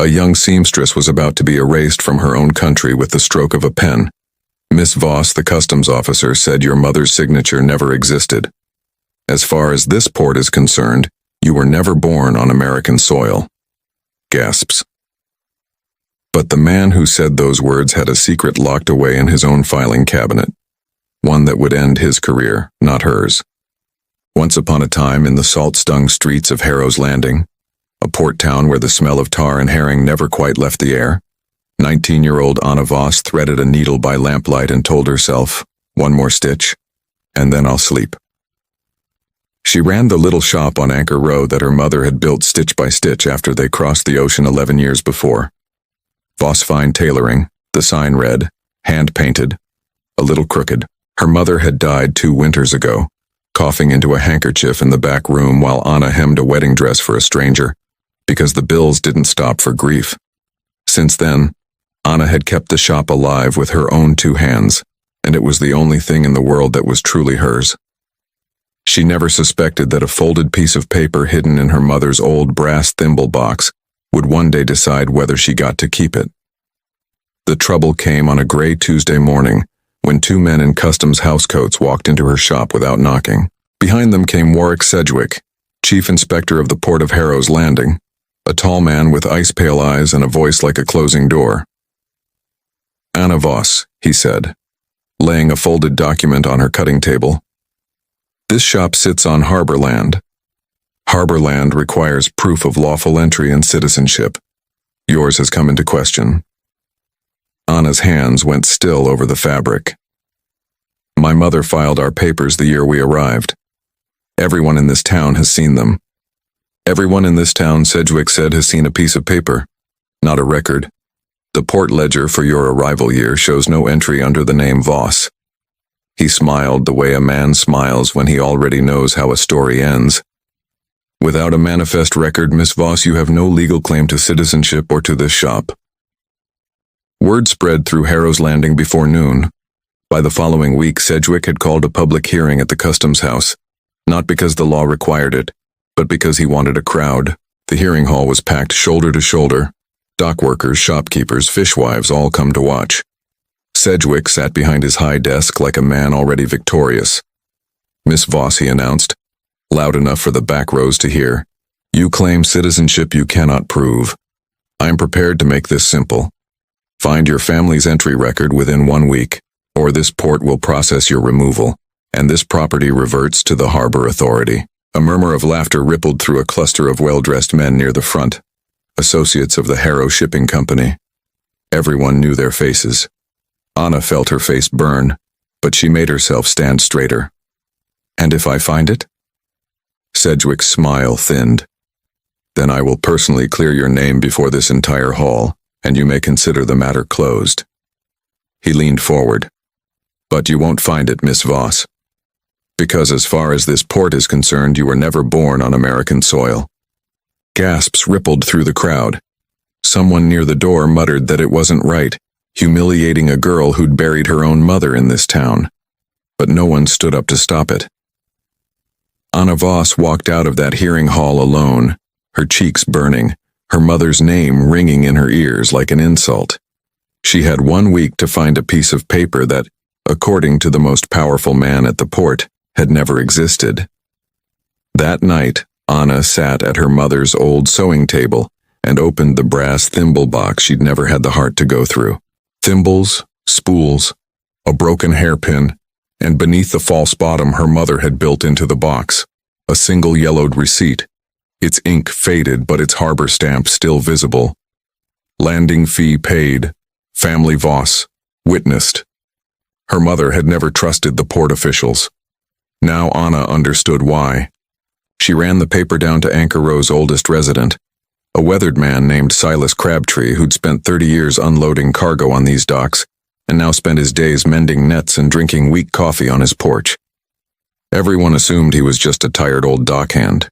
A young seamstress was about to be erased from her own country with the stroke of a pen. Miss Voss, the customs officer, said your mother's signature never existed. As far as this port is concerned, you were never born on American soil. Gasps. But the man who said those words had a secret locked away in his own filing cabinet. One that would end his career, not hers. Once upon a time, in the salt-stung streets of Harrow's Landing, a port town where the smell of tar and herring never quite left the air, 19-year-old Anna Voss threaded a needle by lamplight and told herself, one more stitch, and then I'll sleep. She ran the little shop on Anchor Row that her mother had built stitch by stitch after they crossed the ocean 11 years before. Voss Fine Tailoring, the sign read, hand-painted, a little crooked. Her mother had died 2 winters ago, coughing into a handkerchief in the back room while Anna hemmed a wedding dress for a stranger, because the bills didn't stop for grief. Since then, Anna had kept the shop alive with her own 2 hands, and it was the only thing in the world that was truly hers. She never suspected that a folded piece of paper hidden in her mother's old brass thimble box would one day decide whether she got to keep it. The trouble came on a gray Tuesday morning when 2 men in customs housecoats walked into her shop without knocking. Behind them came Warwick Sedgwick, chief inspector of the port of Harrow's Landing, a tall man with ice-pale eyes and a voice like a closing door. Anna Voss, he said, laying a folded document on her cutting table. This shop sits on harbor land. Harbor land requires proof of lawful entry and citizenship. Yours has come into question. Anna's hands went still over the fabric. My mother filed our papers the year we arrived. Everyone in this town has seen them. Everyone in this town, Sedgwick said, has seen a piece of paper, not a record. The port ledger for your arrival year shows no entry under the name Voss. He smiled the way a man smiles when he already knows how a story ends. Without a manifest record, Miss Voss, you have no legal claim to citizenship or to this shop. Word spread through Harrow's Landing before noon. By the following week, Sedgwick had called a public hearing at the customs house, not because the law required it, but because he wanted a crowd. The hearing hall was packed shoulder to shoulder. Dock workers, shopkeepers, fishwives all come to watch. Sedgwick sat behind his high desk like a man already victorious. Miss Voss, he announced, loud enough for the back rows to hear, you claim citizenship you cannot prove. I am prepared to make this simple. Find your family's entry record within 1 week, or this port will process your removal, and this property reverts to the harbor authority. A murmur of laughter rippled through a cluster of well-dressed men near the front, associates of the Harrow Shipping Company. Everyone knew their faces. Anna felt her face burn, but she made herself stand straighter. And if I find it? Sedgwick's smile thinned. Then I will personally clear your name before this entire hall, and you may consider the matter closed. He leaned forward. But you won't find it, Miss Voss. Because as far as this port is concerned, you were never born on American soil. Gasps rippled through the crowd. Someone near the door muttered that it wasn't right, humiliating a girl who'd buried her own mother in this town. But no one stood up to stop it. Anna Voss walked out of that hearing hall alone, her cheeks burning, her mother's name ringing in her ears like an insult. She had 1 week to find a piece of paper that, according to the most powerful man at the port, had never existed. That night, Anna sat at her mother's old sewing table and opened the brass thimble box she'd never had the heart to go through. Thimbles, spools, a broken hairpin, and beneath the false bottom her mother had built into the box, a single yellowed receipt, its ink faded but its harbor stamp still visible. Landing fee paid, family Voss, witnessed. Her mother had never trusted the port officials. Now Anna understood why. She ran the paper down to Anchor Row's oldest resident, a weathered man named Silas Crabtree who'd spent 30 years unloading cargo on these docks and now spent his days mending nets and drinking weak coffee on his porch. Everyone assumed he was just a tired old dockhand.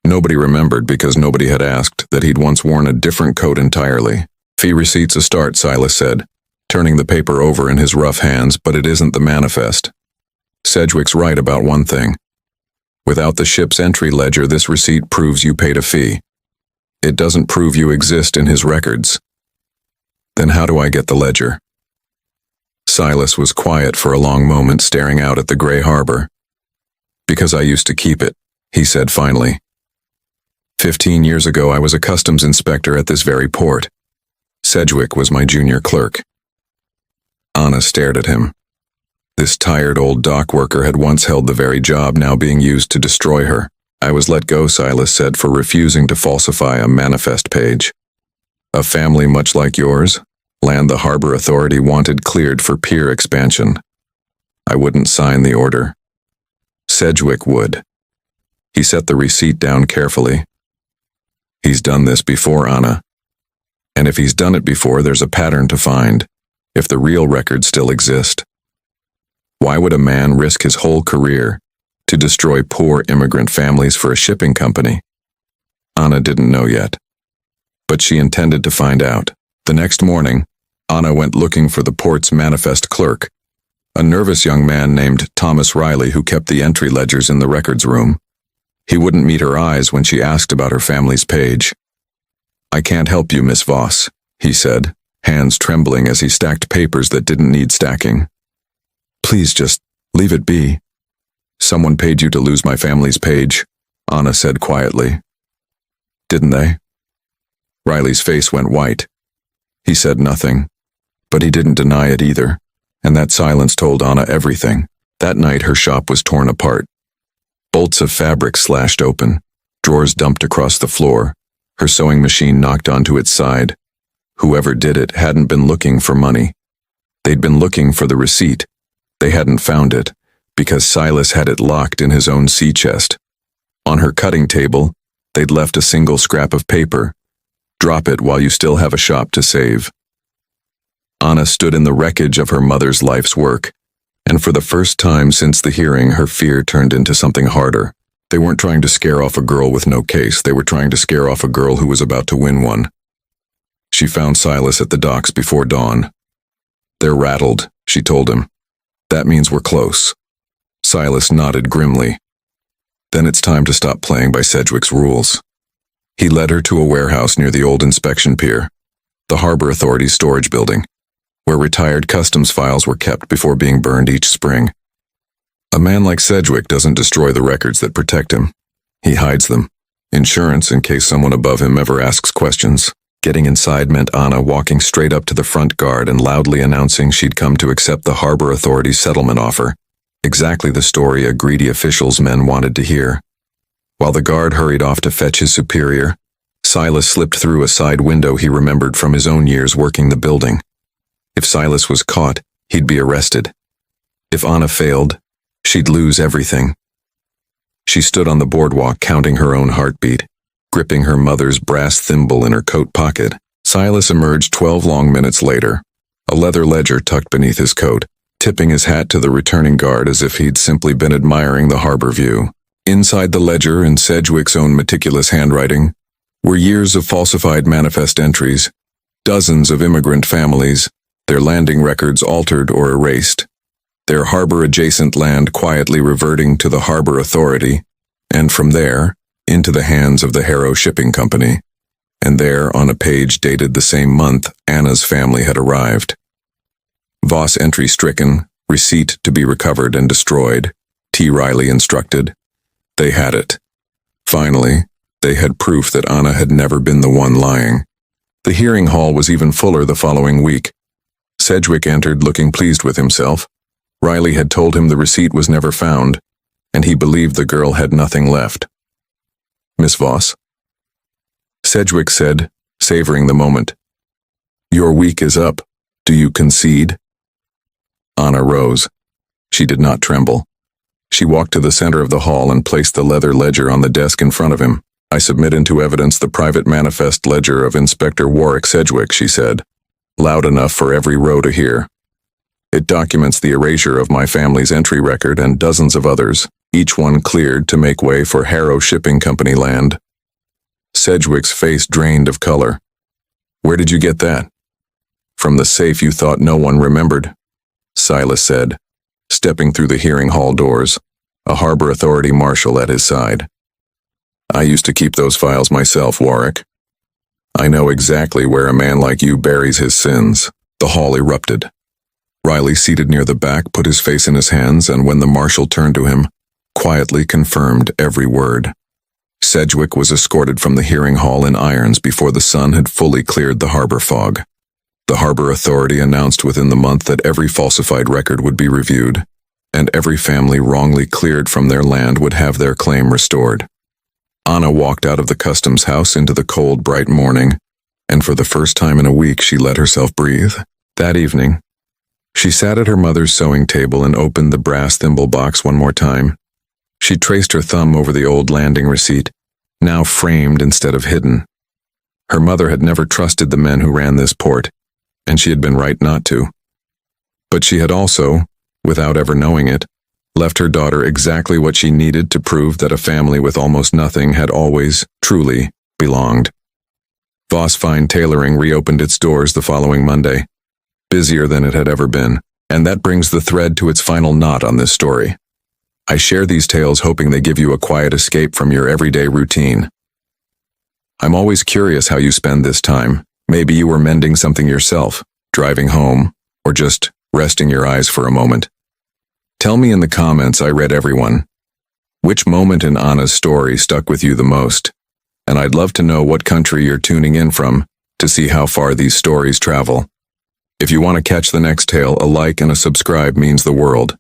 Nobody remembered because nobody had asked that he'd once worn a different coat entirely. Fee receipt's a start, Silas said, turning the paper over in his rough hands, but it isn't the manifest. Sedgwick's right about one thing. Without the ship's entry ledger, this receipt proves you paid a fee. It doesn't prove you exist in his records. Then how do I get the ledger? Silas was quiet for a long moment, staring out at the gray harbor. Because I used to keep it, he said finally. 15 years ago, I was a customs inspector at this very port. Sedgwick was my junior clerk. Anna stared at him. This tired old dock worker had once held the very job now being used to destroy her. I was let go, Silas said, for refusing to falsify a manifest page. A family much like yours, land the Harbor Authority wanted cleared for pier expansion. I wouldn't sign the order. Sedgwick would. He set the receipt down carefully. He's done this before, Anna. And if he's done it before, there's a pattern to find, if the real records still exist. Why would a man risk his whole career to destroy poor immigrant families for a shipping company? Anna didn't know yet, but she intended to find out. The next morning, Anna went looking for the port's manifest clerk, a nervous young man named Thomas Riley who kept the entry ledgers in the records room. He wouldn't meet her eyes when she asked about her family's page. I can't help you, Miss Voss, he said, hands trembling as he stacked papers that didn't need stacking. Please just leave it be. Someone paid you to lose my family's page, Anna said quietly. Didn't they? Riley's face went white. He said nothing, but he didn't deny it either, and that silence told Anna everything. That night her shop was torn apart. Bolts of fabric slashed open, drawers dumped across the floor, her sewing machine knocked onto its side. Whoever did it hadn't been looking for money. They'd been looking for the receipt. They hadn't found it, because Silas had it locked in his own sea chest. On her cutting table, they'd left a single scrap of paper. Drop it while you still have a shop to save. Anna stood in the wreckage of her mother's life's work, and for the first time since the hearing, her fear turned into something harder. They weren't trying to scare off a girl with no case, they were trying to scare off a girl who was about to win one. She found Silas at the docks before dawn. They're rattled, she told him. That means we're close. Silas nodded grimly. Then it's time to stop playing by Sedgwick's rules. He led her to a warehouse near the old inspection pier, the Harbor Authority's storage building, where retired customs files were kept before being burned each spring. A man like Sedgwick doesn't destroy the records that protect him. He hides them. Insurance in case someone above him ever asks questions. Getting inside meant Anna walking straight up to the front guard and loudly announcing she'd come to accept the Harbor Authority's settlement offer. Exactly the story a greedy official's men wanted to hear. While the guard hurried off to fetch his superior, Silas slipped through a side window he remembered from his own years working the building. If Silas was caught, he'd be arrested. If Anna failed, she'd lose everything. She stood on the boardwalk counting her own heartbeat, gripping her mother's brass thimble in her coat pocket. Silas emerged 12 long minutes later, a leather ledger tucked beneath his coat, tipping his hat to the returning guard as if he'd simply been admiring the harbor view. Inside the ledger, in Sedgwick's own meticulous handwriting, were years of falsified manifest entries, dozens of immigrant families, their landing records altered or erased, their harbor-adjacent land quietly reverting to the Harbor Authority, and from there, into the hands of the Harrow Shipping Company. And there, on a page dated the same month, Anna's family had arrived. Voss entry stricken, receipt to be recovered and destroyed, T. Riley instructed. They had it. Finally, they had proof that Anna had never been the one lying. The hearing hall was even fuller the following week. Sedgwick entered looking pleased with himself. Riley had told him the receipt was never found, and he believed the girl had nothing left. Miss Voss? Sedgwick said, savoring the moment. Your week is up. Do you concede? Anna rose. She did not tremble. She walked to the center of the hall and placed the leather ledger on the desk in front of him. I submit into evidence the private manifest ledger of Inspector Warwick Sedgwick, she said, loud enough for every row to hear. It documents the erasure of my family's entry record and dozens of others, each one cleared to make way for Harrow Shipping Company land. Sedgwick's face drained of color. Where did you get that? From the safe you thought no one remembered, Silas said, stepping through the hearing hall doors, a Harbor Authority marshal at his side. I used to keep those files myself, Warwick. I know exactly where a man like you buries his sins. The hall erupted. Riley, seated near the back, put his face in his hands, and when the marshal turned to him, quietly confirmed every word. Sedgwick was escorted from the hearing hall in irons before the sun had fully cleared the harbor fog. The harbor authority announced within the month that every falsified record would be reviewed, and every family wrongly cleared from their land would have their claim restored. Anna walked out of the customs house into the cold, bright morning, and for the first time in a week she let herself breathe. That evening, she sat at her mother's sewing table and opened the brass thimble box one more time. She traced her thumb over the old landing receipt, now framed instead of hidden. Her mother had never trusted the men who ran this port, and she had been right not to. But she had also, without ever knowing it, left her daughter exactly what she needed to prove that a family with almost nothing had always, truly, belonged. Voss Fine Tailoring reopened its doors the following Monday, busier than it had ever been, and that brings the thread to its final knot on this story. I share these tales hoping they give you a quiet escape from your everyday routine. I'm always curious how you spend this time. Maybe you were mending something yourself, driving home, or just resting your eyes for a moment. Tell me in the comments. I read everyone. Which moment in Anna's story stuck with you the most? And I'd love to know what country you're tuning in from to see how far these stories travel. If you want to catch the next tale, a like and a subscribe means the world.